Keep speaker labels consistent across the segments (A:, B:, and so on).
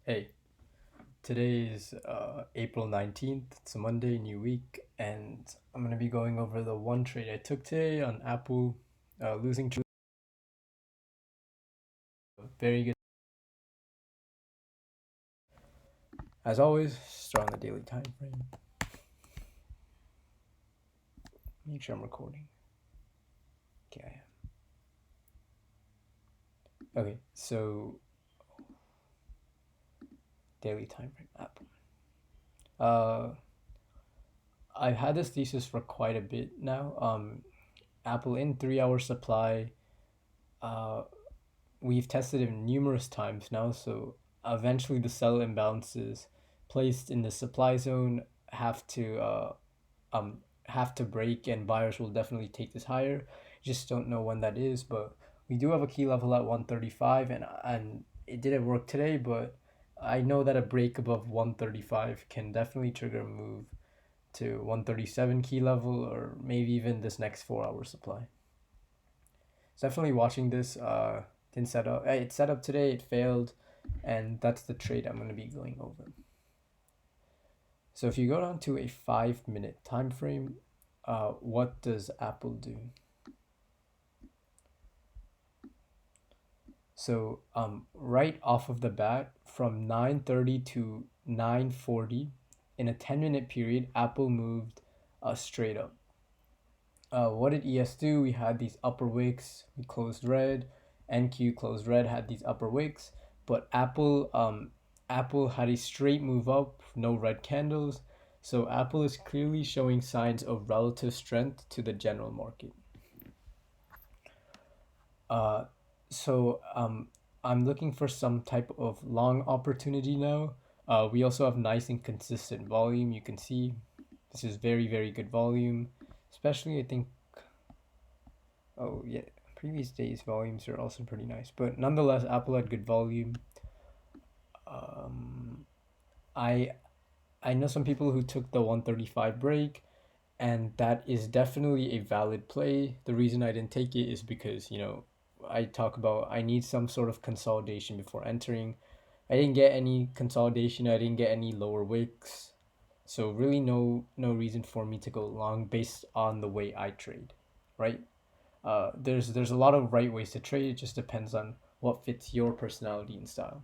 A: Hey, today is April 19th. It's a Monday, new week, and I'm going to be going over the one trade I took today on Apple, losing very good. As always, start on the daily time frame. Make sure I'm recording. Okay, I am. Okay, so daily time frame, Apple. Uh, I've had this thesis for quite a bit now. Apple in 3 hour supply. Uh, we've tested it numerous times now, so eventually the sell imbalances placed in the supply zone have to uh, um have to break, and buyers will definitely take this higher. Just don't know when that is, but we do have a key level at 135, and it didn't work today, but I know that a break above 135 can definitely trigger a move to 137 key level, or maybe even this next 4 hour supply. So definitely watching this. Didn't set up. It set up today. It failed, and that's the trade I'm going to be going over. So if you go down to a 5 minute time frame, what does Apple do? So right off of the bat, from 9:30 to 9:40, in a 10 minute period, Apple moved straight up. What did ES do? We had these upper wicks. We closed red. NQ closed red, had these upper wicks, but Apple had a straight move up, no red candles. So Apple is clearly showing signs of relative strength to the general market. Uh, so I'm looking for some type of long opportunity now. We also have nice and consistent volume. You can see this is very, very good volume, especially I think. Oh yeah, previous days volumes are also pretty nice, but nonetheless, Apple had good volume. Um, I I know some people who took the 135 break, and that is definitely a valid play. The reason I didn't take it is because I talk about I need some sort of consolidation before entering. I didn't get any consolidation. I didn't get any lower wicks, so really no reason for me to go long based on the way I trade, right? There's a lot of right ways to trade. It just depends on what fits your personality and style.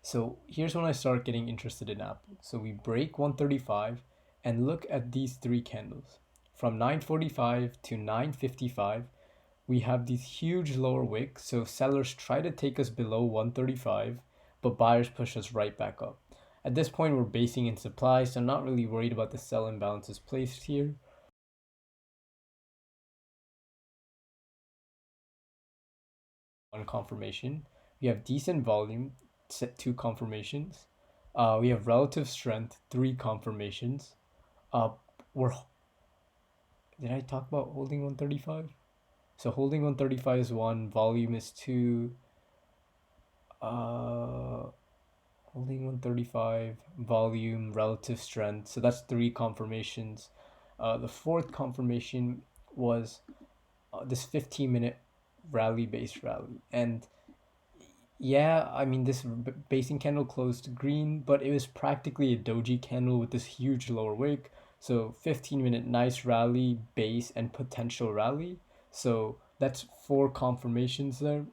A: So here's when I start getting interested in Apple. So we break 135 and look at these three candles. From 9:45 to 9:55, we have these huge lower wicks. So sellers try to take us below 135, but buyers push us right back up. At this point, we're basing in supply, so I'm not really worried about the sell imbalances placed here. One confirmation. We have decent volume, set two confirmations. We have relative strength, three confirmations. Uh, we're Did I talk about holding 135? So holding 135 is one, volume is two. Uh, Holding 135, volume, relative strength. So that's three confirmations. The fourth confirmation was this 15-minute rally based rally, and yeah, I mean, this basing candle closed green, but it was practically a doji candle with this huge lower wick. So 15-minute nice rally, base, and potential rally. So that's four confirmations there.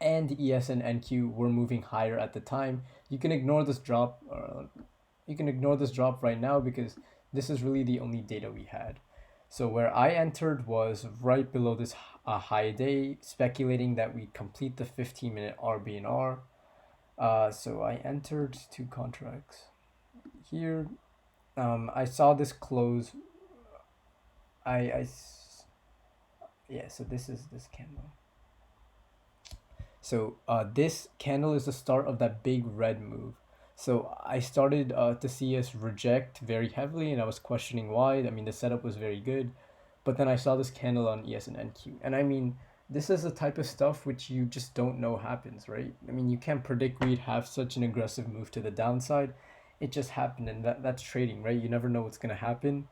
A: And ES and NQ were moving higher at the time. You can ignore this drop. You can ignore this drop right now because this is really the only data we had. So where I entered was right below this high day, speculating that we'd complete the 15-minute RBNR. So I entered two contracts here. I saw this close. I Yeah. So this is this candle. So this candle is the start of that big red move. So I started to see us reject very heavily, and I was questioning why. I mean, the setup was very good, but then I saw this candle on ES and NQ, and I mean, this is the type of stuff which you just don't know happens, right? I mean, you can't predict we'd have such an aggressive move to the downside. It just happened, and that's trading, right? You never know what's gonna happen,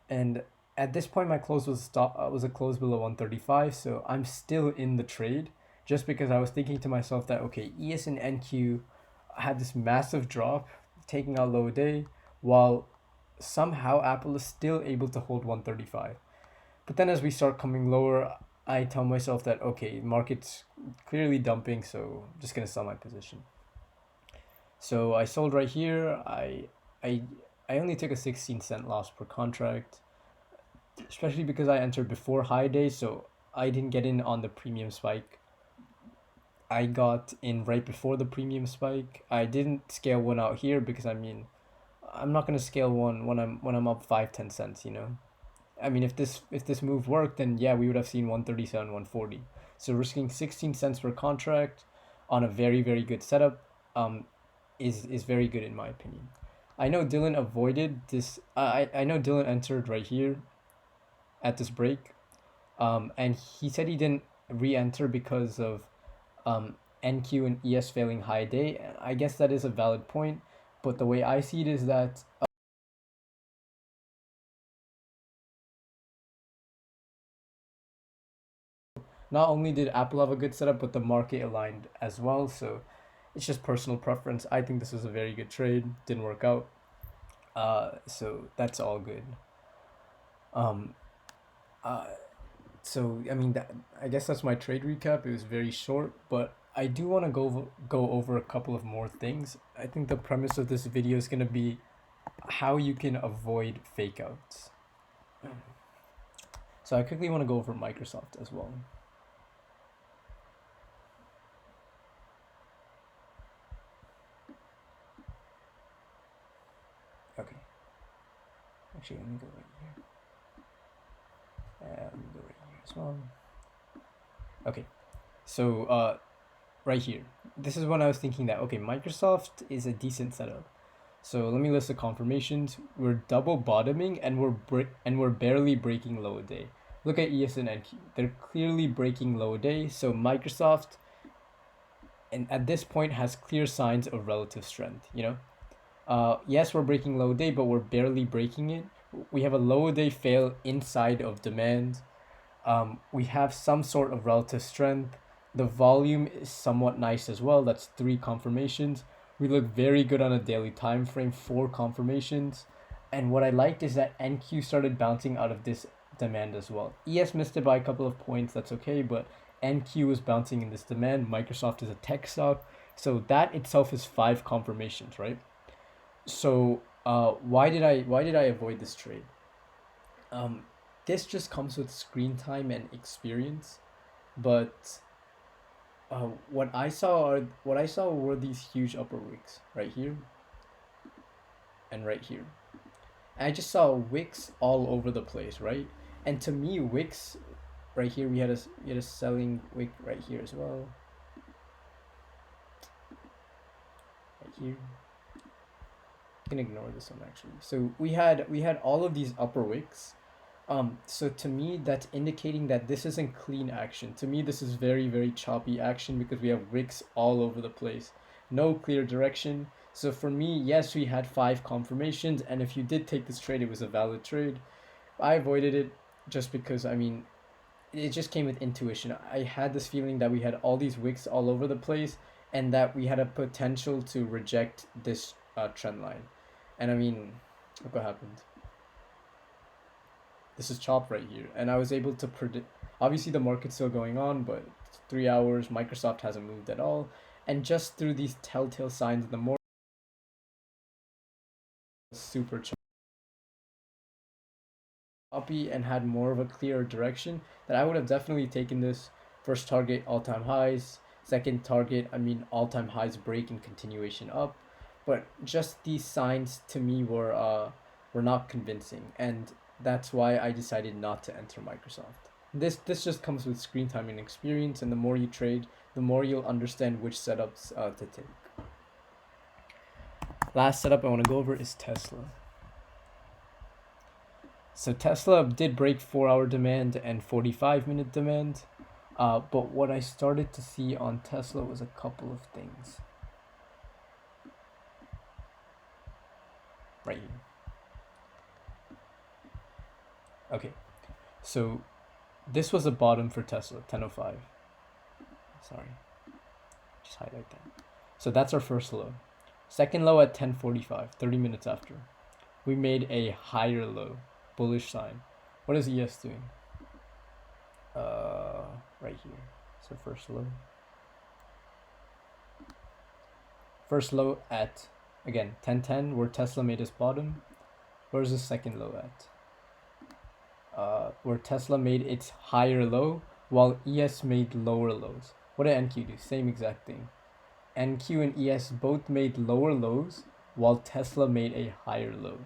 A: and at this point, my close was a close below 135, so I'm still in the trade, just because I was thinking to myself that okay, ES and NQ, had this massive drop, taking out low day, while somehow Apple is still able to hold 135. But then as we start coming lower, I tell myself that okay, market's clearly dumping, so I'm just gonna sell my position. So I sold right here. I I only took a 16-cent loss per contract, especially because I entered before high day, so I didn't get in on the premium spike. I got in right before the premium spike. I didn't scale one out here because I mean, I'm not gonna scale one when I'm up 5-10 cents. I mean, if this move worked, then yeah, we would have seen 137, 140. So risking 16 cents per contract on a very very good setup, is very good in my opinion. I know Dylan avoided this. I know Dylan entered right here at this break, and he said he didn't re-enter because of NQ and ES failing high day. I guess that is a valid point, but the way I see it is that not only did Apple have a good setup, but the market aligned as well. So it's just personal preference. I think this was a very good trade. Didn't work out. So that's all good. Um, uh, so I mean that I guess that's my trade recap. It was very short, but I do want to go over a couple of more things. I think the premise of this video is gonna be how you can avoid fake outs. So I quickly want to go over Microsoft as well. Okay. Actually, let me go right here. Let me go right here as well. Okay. So right here, this is when I was thinking that okay, Microsoft is a decent setup. So let me list the confirmations. We're double bottoming and we're barely breaking low day. Look at ES and NQ. They're clearly breaking low day. So Microsoft, and at this point, has clear signs of relative strength. Yes, we're breaking low day, but we're barely breaking it. We have a low day fail inside of demand. We have some sort of relative strength. The volume is somewhat nice as well. That's three confirmations. We look very good on a daily time frame, four confirmations. And what I liked is that NQ started bouncing out of this demand as well. ES missed it by a couple of points, that's okay, but NQ was bouncing in this demand. Microsoft is a tech stock. So that itself is five confirmations, right? So why did I avoid this trade? Um, this just comes with screen time and experience, but what I saw were these huge upper wicks right here and right here. And I just saw wicks all over the place, right? And to me, wicks right here, we had a selling wick right here as well, right here. You can ignore this one actually. So we had all of these upper wicks. So to me, that's indicating that this isn't clean action. To me, this is very, very choppy action because we have wicks all over the place. No clear direction. So for me, yes, we had five confirmations, and if you did take this trade, it was a valid trade. I avoided it just because, I mean, it just came with intuition. I had this feeling that we had all these wicks all over the place and that we had a potential to reject this trend line. And I mean, look what happened. This is chop right here, and I was able to predict. Obviously, the market's still going on, but 3 hours, Microsoft hasn't moved at all, and just through these telltale signs, the more super choppy and had more of a clearer direction, that I would have definitely taken this first target all time highs, second target, I mean all time highs break and continuation up, but just these signs to me were not convincing, and that's why I decided not to enter Microsoft. This just comes with screen time and experience, and the more you trade, the more you'll understand which setups to take. Last setup I want to go over is Tesla. So Tesla did break 4 hour demand and 45-minute demand, but what I started to see on Tesla was a couple of things. Right here. Okay, so this was a bottom for Tesla, 10:05. Sorry, just highlight that. So that's our first low. Second low at 10:45, 30 minutes after. We made a higher low, bullish sign. What is ES doing? Right here. So first low. First low at, again, 10:10, where Tesla made its bottom. Where's the second low at? Where Tesla made its higher low, while ES made lower lows. What did NQ do? Same exact thing. NQ and ES both made lower lows, while Tesla made a higher low.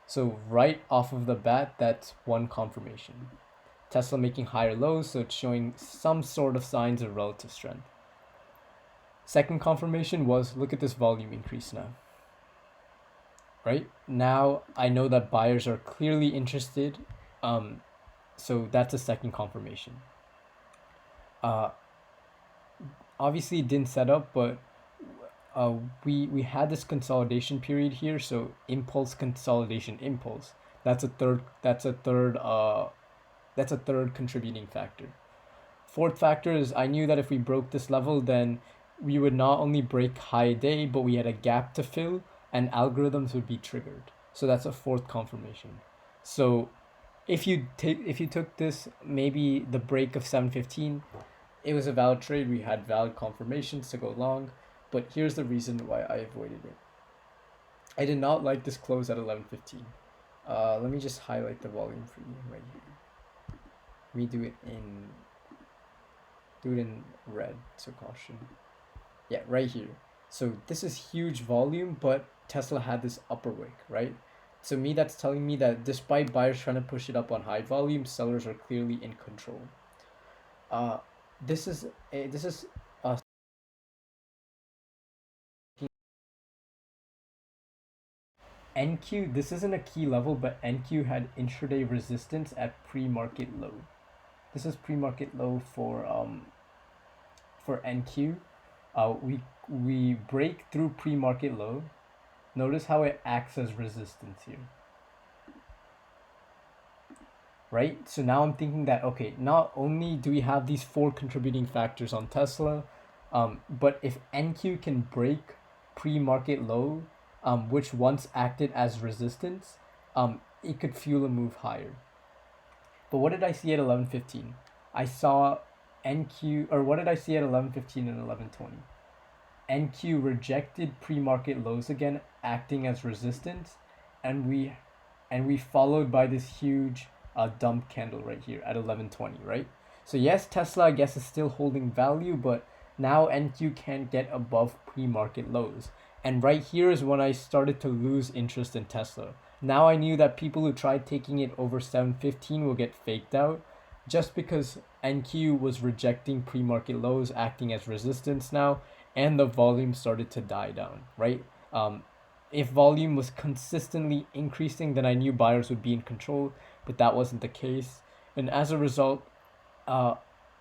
A: So right off of the bat, that's one confirmation. Tesla making higher lows, so it's showing some sort of signs of relative strength. Second confirmation was, look at this volume increase now. Right? Now I know that buyers are clearly interested. So that's a second confirmation. Obviously it didn't set up, but we had this consolidation period here, so impulse, consolidation, impulse. That's a third contributing factor. Fourth factor is, I knew that if we broke this level, then we would not only break high day, but we had a gap to fill and algorithms would be triggered. So that's a fourth confirmation. So if you took this, maybe the break of 7:15, it was a valid trade. We had valid confirmations to go long, but here's the reason why I avoided it. I did not like this close at 11:15. Let me just highlight the volume for you right here. Let me do it in red, so caution. Yeah, right here. So this is huge volume, but Tesla had this upper wick, right? To me, that's telling me that despite buyers trying to push it up on high volume, sellers are clearly in control. This is NQ. This isn't a key level, but NQ had intraday resistance at pre-market low. This is pre-market low for NQ. We break through pre-market low. Notice how it acts as resistance here. Right? So now I'm thinking that, okay, not only do we have these four contributing factors on Tesla, but if NQ can break pre-market low, which once acted as resistance, it could fuel a move higher. But what did I see at 11:15? I saw NQ, or what did I see at 11:15 and 11:20? NQ rejected pre-market lows again, acting as resistance, and we followed by this huge dump candle right here at 11:20, right? So yes, Tesla I guess is still holding value, but now NQ can't get above pre-market lows. And right here is when I started to lose interest in Tesla. Now I knew that people who tried taking it over 7:15 will get faked out just because NQ was rejecting pre-market lows, acting as resistance now, and the volume started to die down, right? If volume was consistently increasing, then I knew buyers would be in control, but that wasn't the case. And as a result, uh,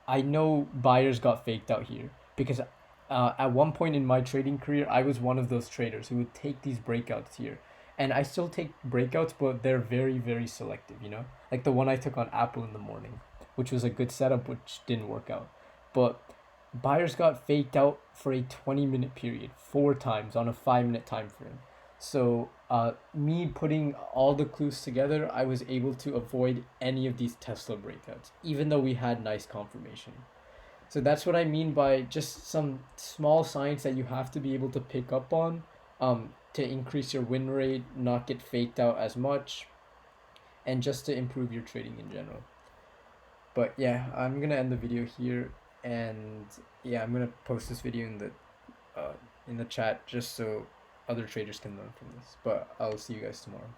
A: I know buyers got faked out here because at one point in my trading career, I was one of those traders who would take these breakouts here. And I still take breakouts, but they're very, very selective, you know? Like the one I took on Apple in the morning, which was a good setup, which didn't work out. But buyers got faked out for a 20-minute period, four times on a 5-minute time frame. So me putting all the clues together, I was able to avoid any of these Tesla breakouts, even though we had nice confirmation. So that's what I mean by just some small signs that you have to be able to pick up on to increase your win rate, not get faked out as much, and just to improve your trading in general. But yeah, I'm gonna end the video here, and yeah, I'm gonna post this video in the chat just so other traders can learn from this. But I'll see you guys tomorrow.